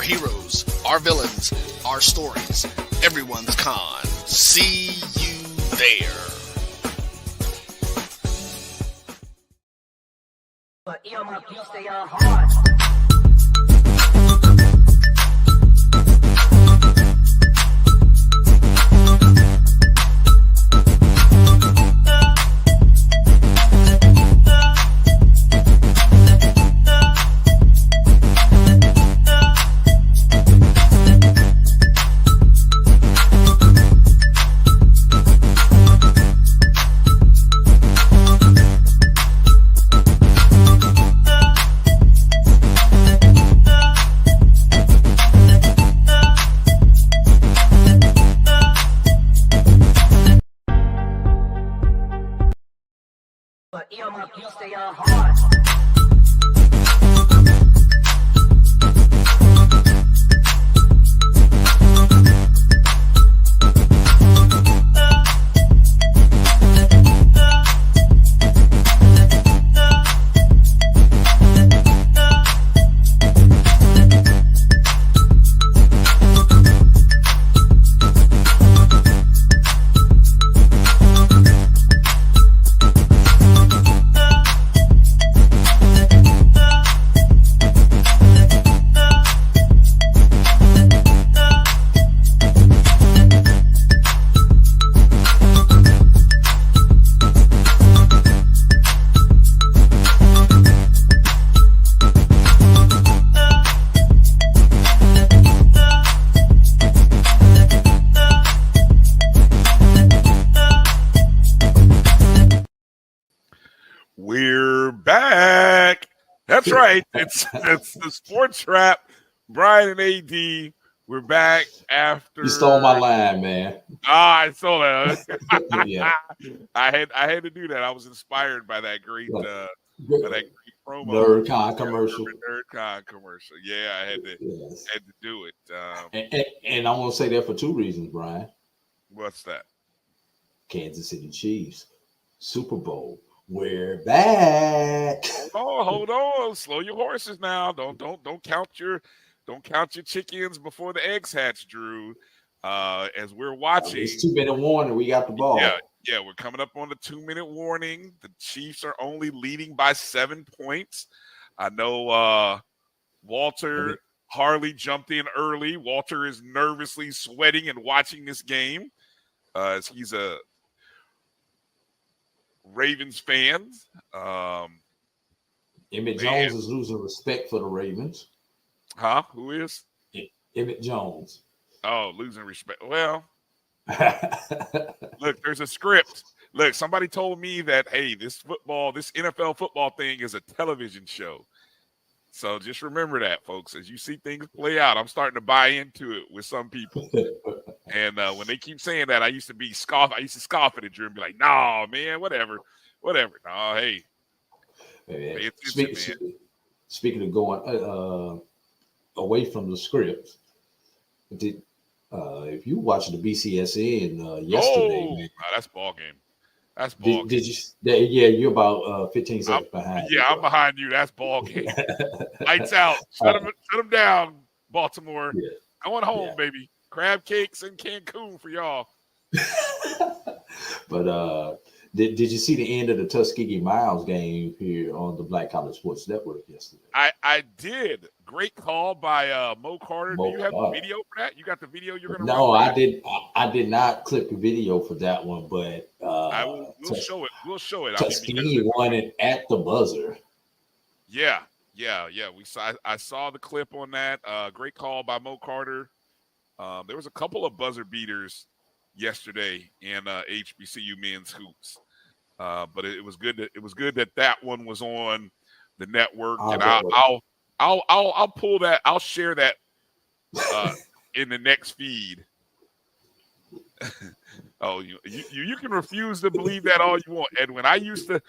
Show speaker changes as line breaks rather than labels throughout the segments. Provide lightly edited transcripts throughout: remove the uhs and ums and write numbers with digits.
heroes, our villains, our stories, everyone's con. See you there.
But earmuff, you stay on hard. But earmuff, you stay on hard.
We're back. That's right. It's the Sports Wrap. Brian and AD. We're back after.
You stole my line, man.
I saw that.
Yeah.
I had to do that. I was inspired by that great promo.
NerdCon commercial.
NerdCon commercial. Yeah, I had to do it.
And I'm gonna say that for two reasons, Brian.
What's that?
Kansas City Chiefs, Super Bowl. We're back.
Hold on. Slow your horses now. Don't count your chickens before the eggs hatch, Drew. As we're watching,
it's 2-minute warning. We got the ball.
Yeah, we're coming up on the 2-minute warning. The Chiefs are only leading by 7 points. I know Walter Harley jumped in early. Walter is nervously sweating and watching this game as he's a Ravens fan.
Emmett Jones is losing respect for the Ravens.
Huh? Who is?
Emmett Jones.
Oh, losing respect. Well, look, there's a script. Look, somebody told me that, hey, this NFL football thing is a television show. So just remember that, folks. As you see things play out, I'm starting to buy into it with some people. And when they keep saying that, I used to scoff at it, Drew, and be like, "No, man, whatever." No, hey, pay attention, man.
Speaking of going away from the script, if you watched the BCSN yesterday, man,
that's ball game. That's ball game.
Did you? Yeah, you're about 15 seconds behind.
Yeah, I'm behind you. That's ball game. Lights out. Shut them down, Baltimore. Yeah. Going home, baby. Crab cakes in Cancun for y'all.
But did you see the end of the Tuskegee Miles game here on the Black College Sports Network yesterday?
I did. Great call by Mo Carter. Do you have the video for that? You got the video you're going to
No, I did not clip the video for that one, but
we'll show it. We'll show it.
Tuskegee won it at the buzzer.
Yeah. I saw the clip on that. Great call by Mo Carter. There was a couple of buzzer beaters yesterday in HBCU men's hoops, but it was good. It was good that one was on the network, and I'll pull that. I'll share that in the next feed. Oh, you can refuse to believe that all you want, Edwin. I used to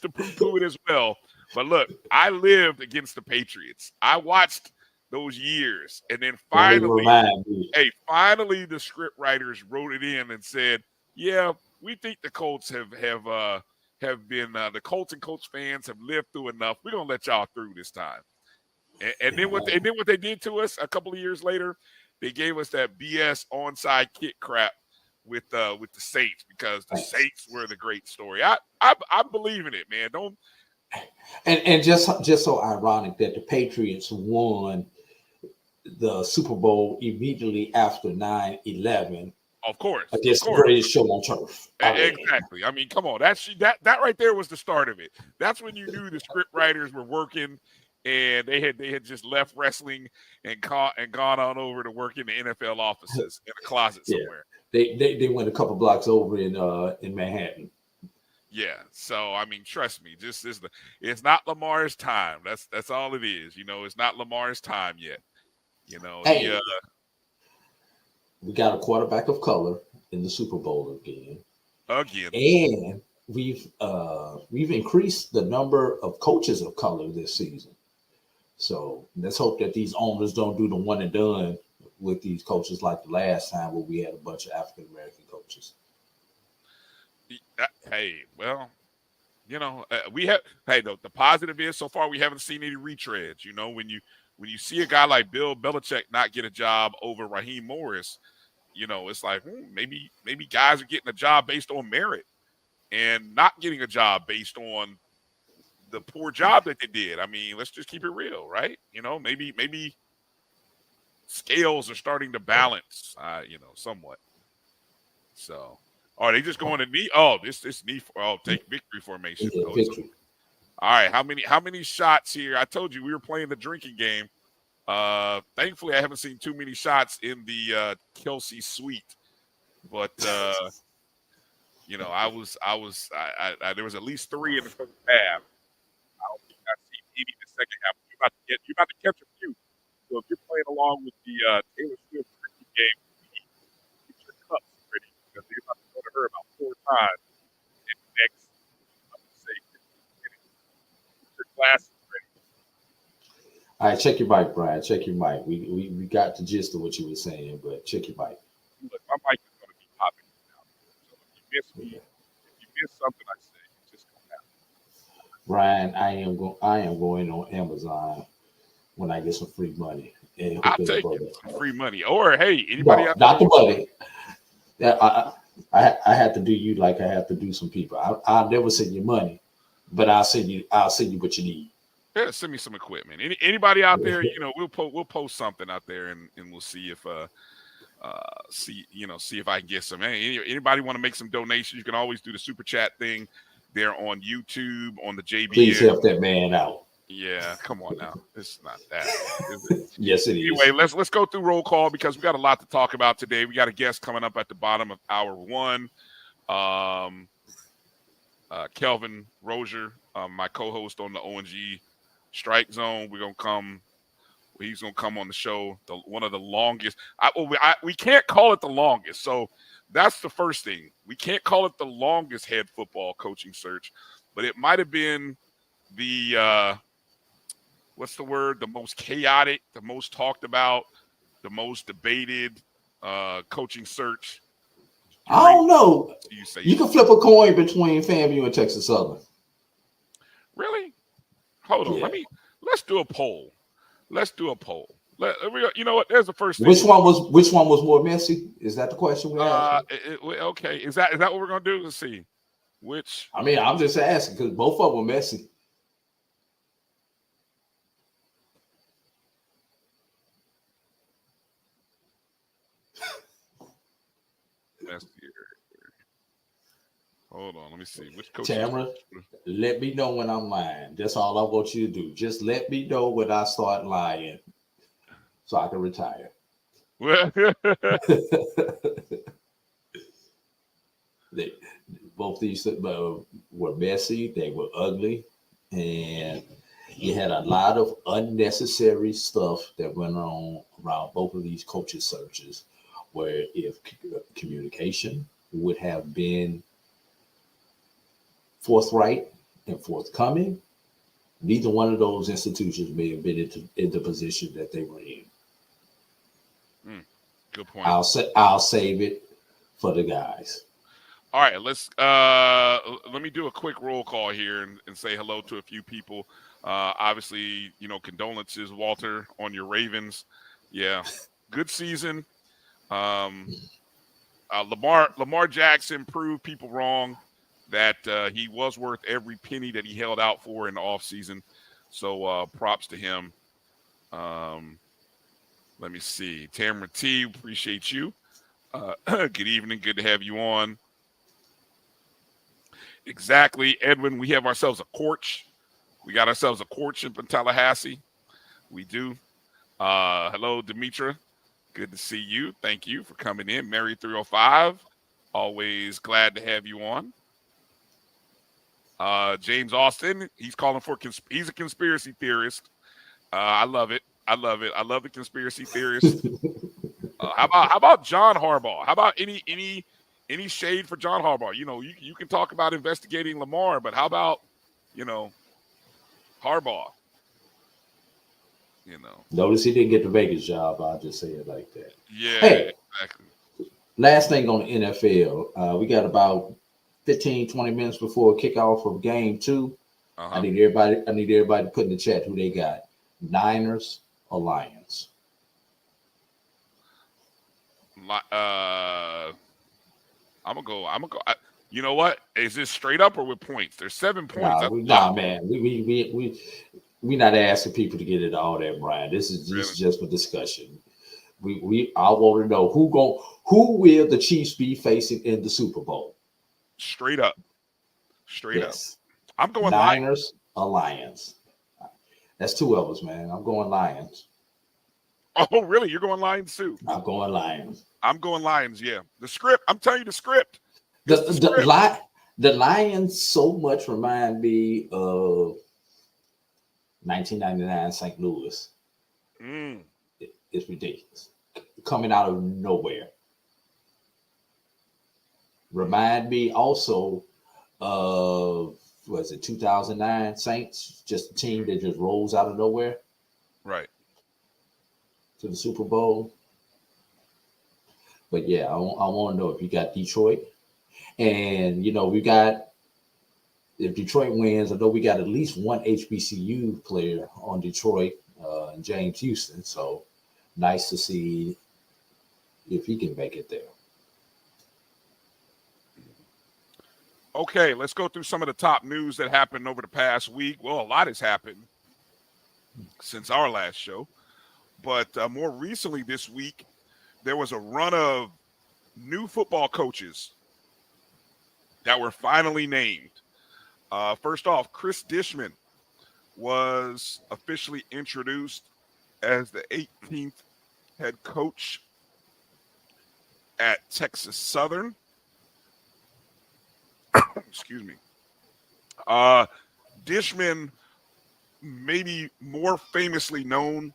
poo-poo it as well. But look, I lived against the Patriots. I watched those years, and then finally the script writers wrote it in and said, "Yeah, we think the Colts have been the Colts and Colts fans have lived through enough. We're gonna let y'all through this time." And then what they did to us a couple of years later, they gave us that BS onside kick crap with the Saints because the Saints were the great story. I believe in it, man. Don't.
And just so ironic that the Patriots won the Super Bowl immediately after 9/11.
Of course,
against the greatest show on turf.
Exactly. I mean, come on. That right there was the start of it. That's when you knew the script writers were working, and they had just left wrestling and gone on over to work in the NFL offices in a closet somewhere.
They went a couple blocks over in Manhattan.
Yeah. So I mean, trust me, it's not Lamar's time. That's all it is. It's not Lamar's time yet.
Hey, we got a quarterback of color in the Super Bowl again. And we've increased the number of coaches of color this season. So let's hope that these owners don't do the one and done with these coaches like the last time where we had a bunch of African American coaches.
Hey, well, we have. Hey, the positive is so far we haven't seen any retreads. When you see a guy like Bill Belichick not get a job over Raheem Morris, it's like maybe guys are getting a job based on merit and not getting a job based on the poor job that they did. I mean, let's just keep it real, right? Maybe scales are starting to balance, somewhat. So, are they just going to knee? Oh, this knee. Take victory formation.
Yeah, victory.
All right, how many shots here? I told you we were playing the drinking game. Thankfully, I haven't seen too many shots in the Kelsey suite, but I there was at least 3 in the first half. I don't think I've seen any in the second half. You're about to catch a few. So if you're playing along with the Taylor Swift drinking game, get your cups ready because they're about to go to her about 4 times in the next, I would say, 15 minutes. Get your glasses ready.
All right, check your mic, Brian. Check your mic. We got the gist of what you were saying, but check your mic.
Look, my mic is going to be popping now. So if you miss me, if you miss something I say, it's just going to happen.
Brian, I am going on Amazon when I get some free money.
I'll take it. Free money. Or hey, anybody out there?
Not the money. I have to do you like I have to do some people. I'll never send you money, but I'll send you what you need.
Yeah, send me some equipment. Anybody out there, we'll post something out there and we'll see if see if I can get some. Hey, anybody want to make some donations? You can always do the super chat thing there on YouTube on the JBN.
Please help that man out.
Yeah, come on now. It's not that, is it?
Yes, it is.
Anyway, let's go through roll call because we got a lot to talk about today. We got a guest coming up at the bottom of hour 1. Kelvin Rozier, my co-host on the ONG Strike Zone. He's gonna come on the show. One of the longest. We can't call it the longest. So that's the first thing. We can't call it the longest head football coaching search, but it might have been the what's the word? The most chaotic, the most talked about, the most debated coaching search.
I don't know. You can flip a coin between FAMU and Texas Southern.
Really? Hold on.
Yeah.
Let's do a poll. You know what? There's the first thing.
Which one was more messy? Is that the question we asked?
Okay. Is that what we're gonna do? Let's see. Which?
I mean, I'm just asking because both of them were messy.
Hold on, let me see. Which coach?
Tamara, let me know when I'm lying. That's all I want you to do. Just let me know when I start lying so I can retire. Both these were messy. They were ugly. And you had a lot of unnecessary stuff that went on around both of these coaching searches where if communication would have been forthright and forthcoming, neither one of those institutions may have been in the position that they were in.
Good point.
I'll save it for the guys.
All right, let me do a quick roll call here and say hello to a few people. Obviously, condolences, Walter, on your Ravens. Yeah, good season. Lamar Jackson proved people wrong that he was worth every penny that he held out for in the offseason. So props to him. Let me see. Tamara T, appreciate you. Good evening. Good to have you on. Exactly, Edwin. We have ourselves a courtship. We got ourselves a courtship in Tallahassee. We do. Hello, Demetra. Good to see you. Thank you for coming in. Mary 305. Always glad to have you on. James Austin. He's calling for. He's a conspiracy theorist. I love it. I love it. I love the conspiracy theorists. How about John Harbaugh? How about any shade for John Harbaugh? You can talk about investigating Lamar, but how about Harbaugh?
Notice he didn't get the Vegas job. I'll just say it like that.
Yeah,
hey,
exactly.
Last thing on the NFL, we got about 15, 20 minutes before kickoff of game 2. I need everybody to put in the chat who they got. Niners or Lions?
I'm gonna go. You know what? Is this straight up or with points? There's 7 points.
Man. We not asking people to get into all that, Brian. This is just for discussion. I want to know who will the Chiefs be facing in the Super Bowl?
Straight up. Up. I'm going
Niners or Lions. That's 2 of us, man. I'm going Lions.
Oh, really? You're going Lions too?
I'm going Lions.
I'm going Lions. Yeah. The script. I'm telling you, the script.
The Lions so much remind me of 1999 St. Louis. It's ridiculous. Coming out of nowhere. Remind me also of, 2009 Saints? Just a team that just rolls out of nowhere.
Right.
To the Super Bowl. But yeah, I want to know if you got Detroit. And, if Detroit wins, I know we got at least one HBCU player on Detroit, James Houston. So nice to see if he can make it there.
Okay, let's go through some of the top news that happened over the past week. Well, a lot has happened since our last show. But more recently this week, there was a run of new football coaches that were finally named. First off, Chris Dishman was officially introduced as the 18th head coach at Texas Southern. Excuse me. Dishman, maybe more famously known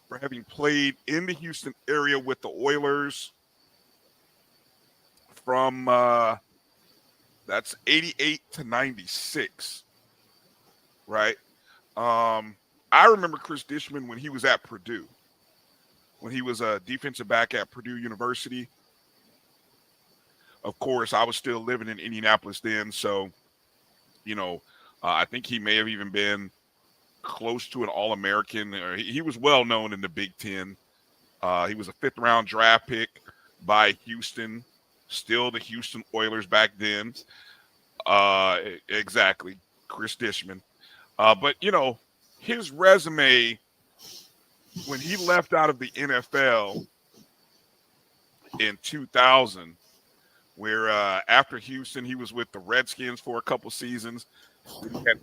for having played in the Houston area with the Oilers from that's 88 to 96, right? I remember Chris Dishman when he was at Purdue, when he was a defensive back at Purdue University. Of course, I was still living in Indianapolis then, so, I think he may have even been close to an All-American. He was well known in the Big Ten. He was a 5th-round draft pick by Houston, still the Houston Oilers back then. Exactly, Chris Dishman. But, his resume, when he left out of the NFL in 2000, where after Houston, he was with the Redskins for a couple seasons. But then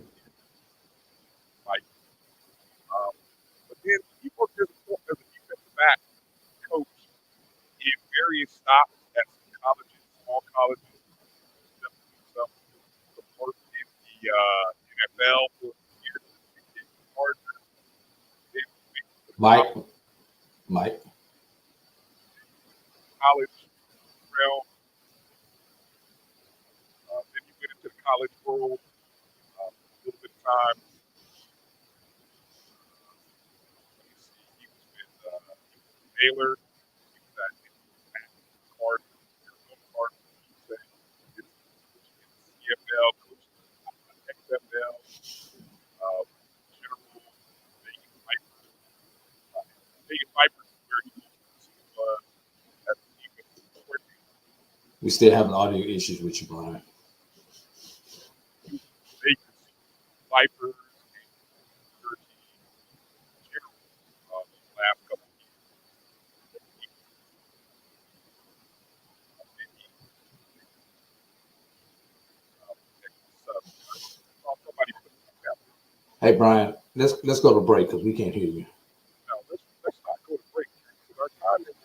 he worked as a defensive back coach in various stops at colleges, small colleges. Some work in the NFL for years.
Mike.
College realm. Then you went into the college world. A little bit of time. Let me see. He was with Baylor. He was at Cardinals. CFL, coached XFL,
We still having audio issues with you, Brian.
Vipers, last couple
Hey, Brian, let's go to break because we can't hear you.
No, let's not go to break. Our time is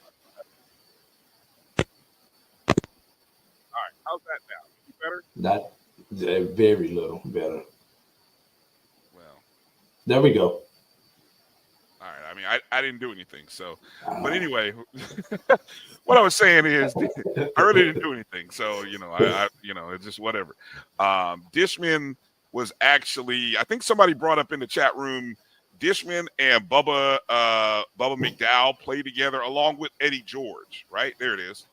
all right. How's that now? Any better?
Not very little better.
Well,
there we go.
All right. I mean, I didn't do anything. So, but anyway, what I was saying is I really didn't do anything. So, I it's just whatever. Dishman was actually, I think somebody brought up in the chat room, Dishman and Bubba McDowell played together along with Eddie George, right? There it is.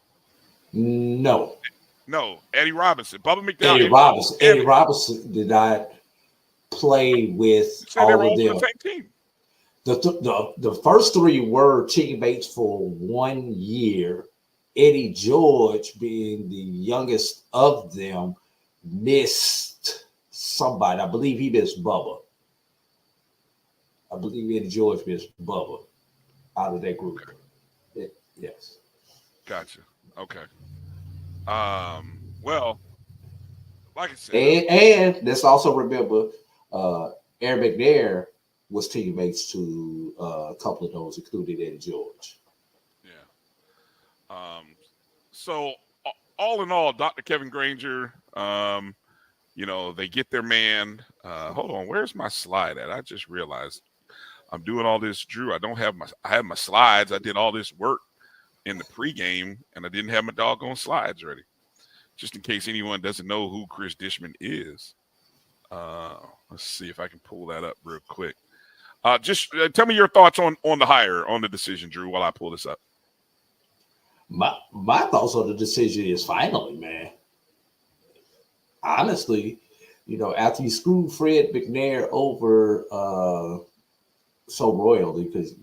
No,
Eddie Robinson. Bubba McDowell.
Eddie Robinson did not play with all of them.
The same team.
The first three were teammates for 1 year. Eddie George, being the youngest of them, missed somebody. I believe he missed Bubba. I believe Eddie George missed Bubba out of that group. Okay. Yes.
Gotcha. Okay. Well, like I said,
and let's also remember Aaron McNair was teammates to a couple of those, including Eddie George.
Yeah. So all in all, Dr. Kevin Granger, they get their man. Hold on, where's my slide at? I just realized I'm doing all this, Drew. I have my slides. I did all this work in the pregame, and I didn't have my doggone slides ready. Just in case anyone doesn't know who Chris Dishman is. Let's see if I can pull that up real quick. Just tell me your thoughts on the hire, on the decision, Drew, while I pull this up.
My thoughts on the decision is finally, man. Honestly, after you screwed Fred McNair over so royally, because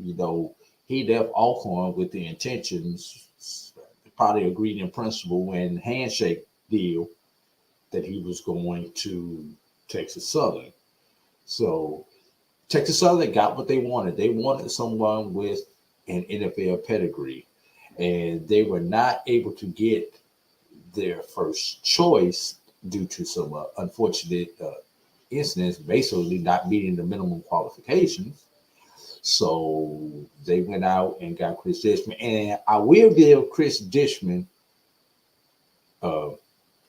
he left Alcorn with the intentions, probably agreed in principle when handshake deal, that he was going to Texas Southern. So Texas Southern got what they wanted. They wanted someone with an NFL pedigree, and they were not able to get their first choice due to some unfortunate incidents, basically not meeting the minimum qualifications. So they went out and got Chris Dishman. And I will give Chris Dishman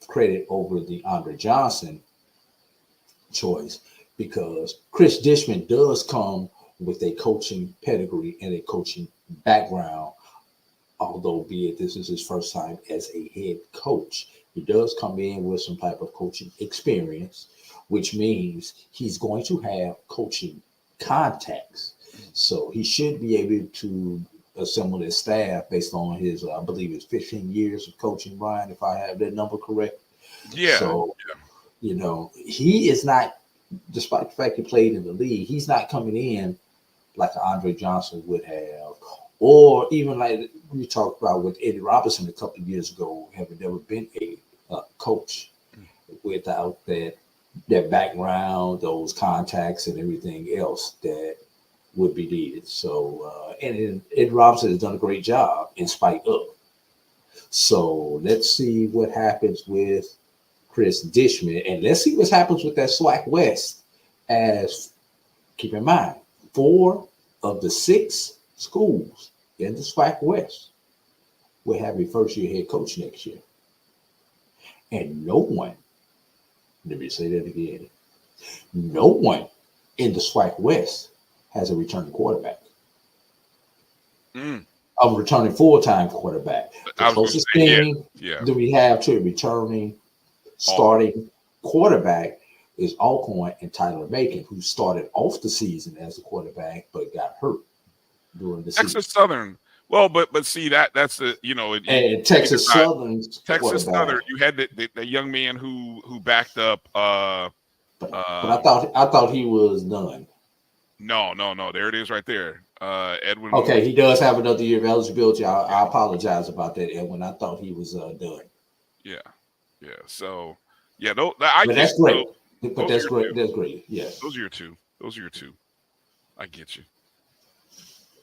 credit over the Andre Johnson choice, because Chris Dishman does come with a coaching pedigree and a coaching background, although be it this is his first time as a head coach. He does come in with some type of coaching experience, which means he's going to have coaching contacts. So he should be able to assemble his staff based on his, I believe it's 15 years of coaching, Brian, if I have that number correct.
Yeah.
So, he is not, despite the fact he played in the league, he's not coming in like Andre Johnson would have, or even like we talked about with Eddie Robinson a couple of years ago, having never been a coach without that background, those contacts, and everything else that would be needed. So, and Eddie Robinson has done a great job in spite of. So let's see what happens with Chris Dishman, and let's see what happens with that SWAC West. As keep in mind, 4 of the 6 schools in the SWAC West will have a first-year head coach next year, and no one. Let me say that again. No one in the SWAC West has a returning quarterback. A returning full-time quarterback. The closest thing that we have to a returning starting quarterback is Alcorn and Tyler Macon, who started off the season as a quarterback but got hurt during the season.
Texas Southern. Well, but see that's the
and Texas Southern.
You had the young man who backed up.
But I thought he was done.
No. There it is, right there. Edwin.
Okay, he does have another year of eligibility. I apologize about that, Edwin. I thought he was done.
Yeah. So, yeah, I
But
get
that's great.
you.
But that's great. That's great. Yes.
Those are your two. I get you.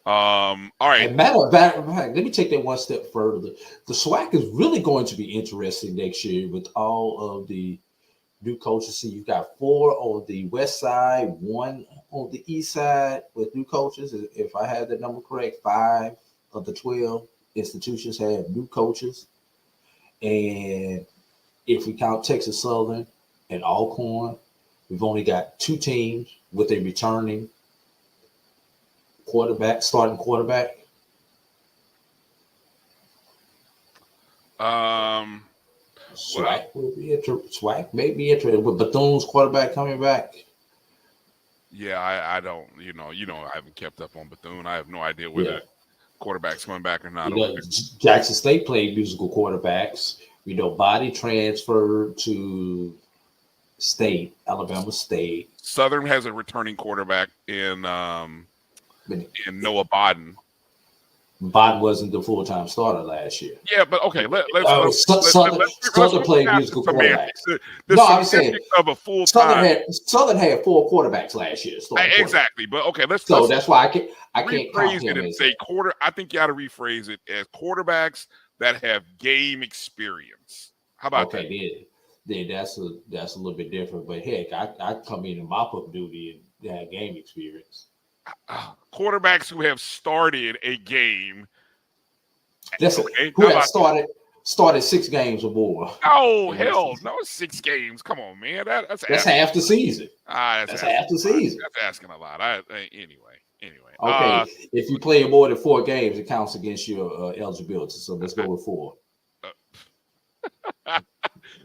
All right.
And matter of fact, let me take that one step further. The SWAC is really going to be interesting next year with all of the new coaches. See, you've got 4 on the west side, 1 on the east side with new coaches. If I have the number correct, 5 of the 12 institutions have new coaches. And if we count Texas Southern and Alcorn, we've only got 2 teams with a returning starting quarterback. SWAC may be interested with Bethune's quarterback coming back.
Yeah, I don't. I haven't kept up on Bethune. I have no idea whether quarterback's coming back or not.
Jackson State played musical quarterbacks. Body transferred to Alabama State.
Southern has a returning quarterback in Noah Bodden.
Bodden wasn't the full-time starter last year.
Yeah, but okay, let's
Southern played musical quarterbacks. No, I'm saying
of a full-time.
Southern had 4 quarterbacks last year.
Exactly, but okay, that's
why I can't
rephrase it and say quarter. I think you got to rephrase it as quarterbacks that have game experience. How about that?
Then that's a little bit different. But heck, I come in mop-up duty and have game experience.
Quarterbacks who have started a game.
Listen, who have started 6 games or more.
Oh, hell no, 6 games. Come on, man. That's
half the season.
That's
half the season.
That's asking a lot. Anyway.
Okay, if you play more than 4 games, it counts against your eligibility. So let's go with 4.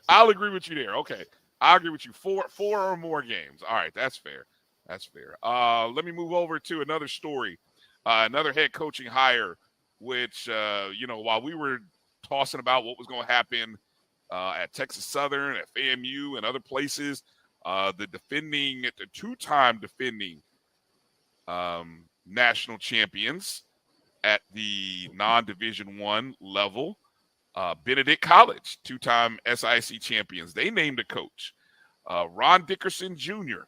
I'll agree with you there. Okay, I'll agree with you. 4 or more games. All right, that's fair. Let me move over to another story. Another head coaching hire, which while we were tossing about what was going to happen at Texas Southern, at FAMU, and other places, the 2-time defending national champions at the non-Division I level, Benedict College, 2-time SIC champions. They named a coach. Ron Dickerson Jr.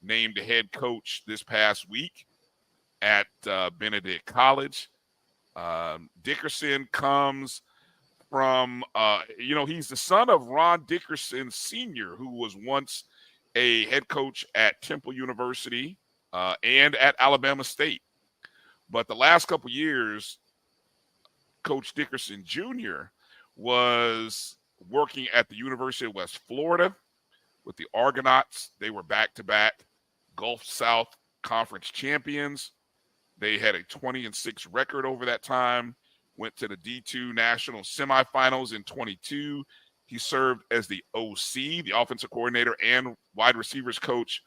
named a head coach this past week at Benedict College. Dickerson comes from, he's the son of Ron Dickerson Sr., who was once a head coach at Temple University and at Alabama State. But the last couple years, Coach Dickerson Jr. was working at the University of West Florida with the Argonauts. They were back-to-back Gulf South Conference champions. They had a 20-6 record over that time, went to the D2 national semifinals in 22. He served as the OC, the offensive coordinator, and wide receivers coach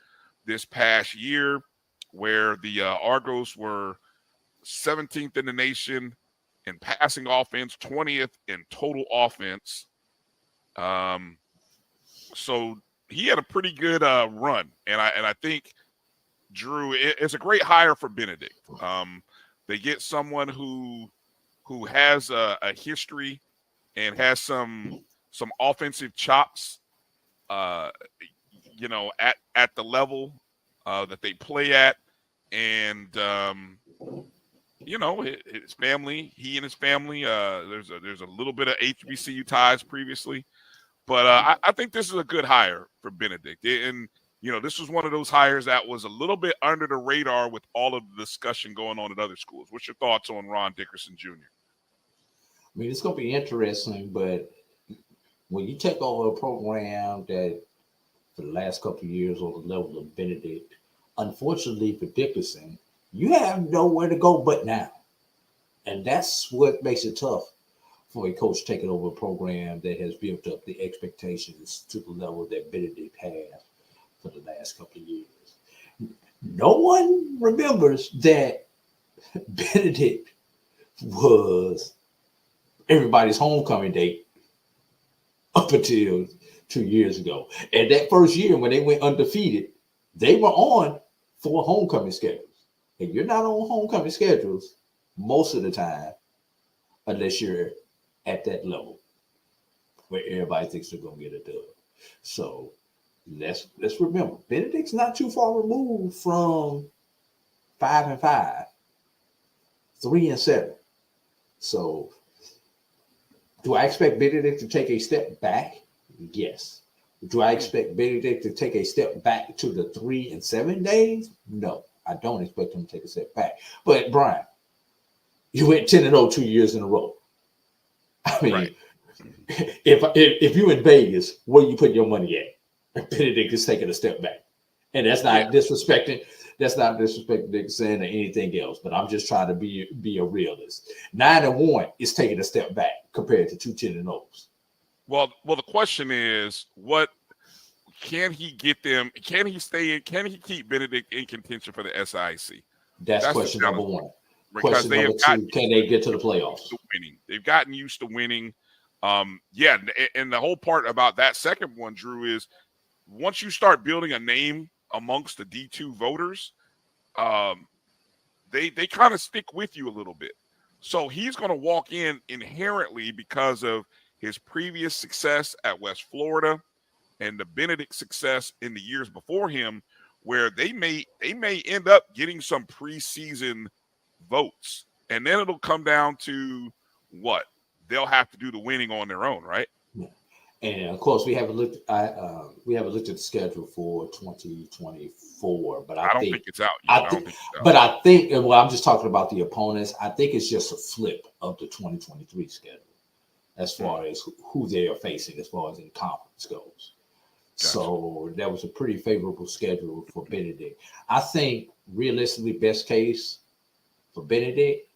this past year, where the Argos were 17th in the nation in passing offense, 20th in total offense. So he had a pretty good run, and I think Drew, it's a great hire for Benedict. They get someone who has a history and has some offensive chops, at the level that they play at, and his family, he and his family. There's a little bit of HBCU ties previously, but I think this is a good hire for Benedict. And this was one of those hires that was a little bit under the radar with all of the discussion going on at other schools. What's your thoughts on Ron Dickerson Jr.?
I mean, it's going to be interesting, but when you take over a program that for the last couple of years on the level of Benedict, unfortunately for Dickerson, you have nowhere to go but now. And that's what makes it tough for a coach taking over a program that has built up the expectations to the level that Benedict has for the last couple of years. No one remembers that Benedict was everybody's homecoming date up until 2 years ago. And that first year when they went undefeated, they were on 4 homecoming schedules. And you're not on homecoming schedules most of the time unless you're at that level. where everybody thinks they're gonna get a dub. So let's remember, Benedict's not too far removed from 5-5, 3-7. So do I expect Benedict to take a step back? Yes. Do I expect Benedict to take a step back to the 3-7 days? No, I don't expect him to take a step back. But Brian, you went 10-0 2 years in a row. I mean,
right.
if you in Vegas, where you put your money at? Benedict is taking a step back, and that's not disrespecting. That's not disrespecting Dixon or anything else. But I'm just trying to be a realist. 9-1 is taking a step back compared to 2 10-0s.
Well, the question is, what can he get them? Can he stay in? Can he keep Benedict in contention for the SIC?
That's question number one.
Because
question number two: can they get to the playoffs?
Winning. They've gotten used to winning. And the whole part about that second one, Drew, is once you start building a name amongst the D2 voters, they kind of stick with you a little bit. So he's going to walk in inherently because of his previous success at West Florida and the Benedict success in the years before him, where they may end up getting some preseason votes, and then it'll come down to what they'll have to do the winning on their own, right?
Yeah. And of course, we haven't looked. We haven't looked at the schedule for 2024, but I don't think it's out yet. But I think, well, I'm just talking about the opponents. I think it's just a flip of the 2023 schedule as far as who they are facing, as far as in conference goes. Gotcha. So that was a pretty favorable schedule for Benedict. I think realistically, best case for Benedict,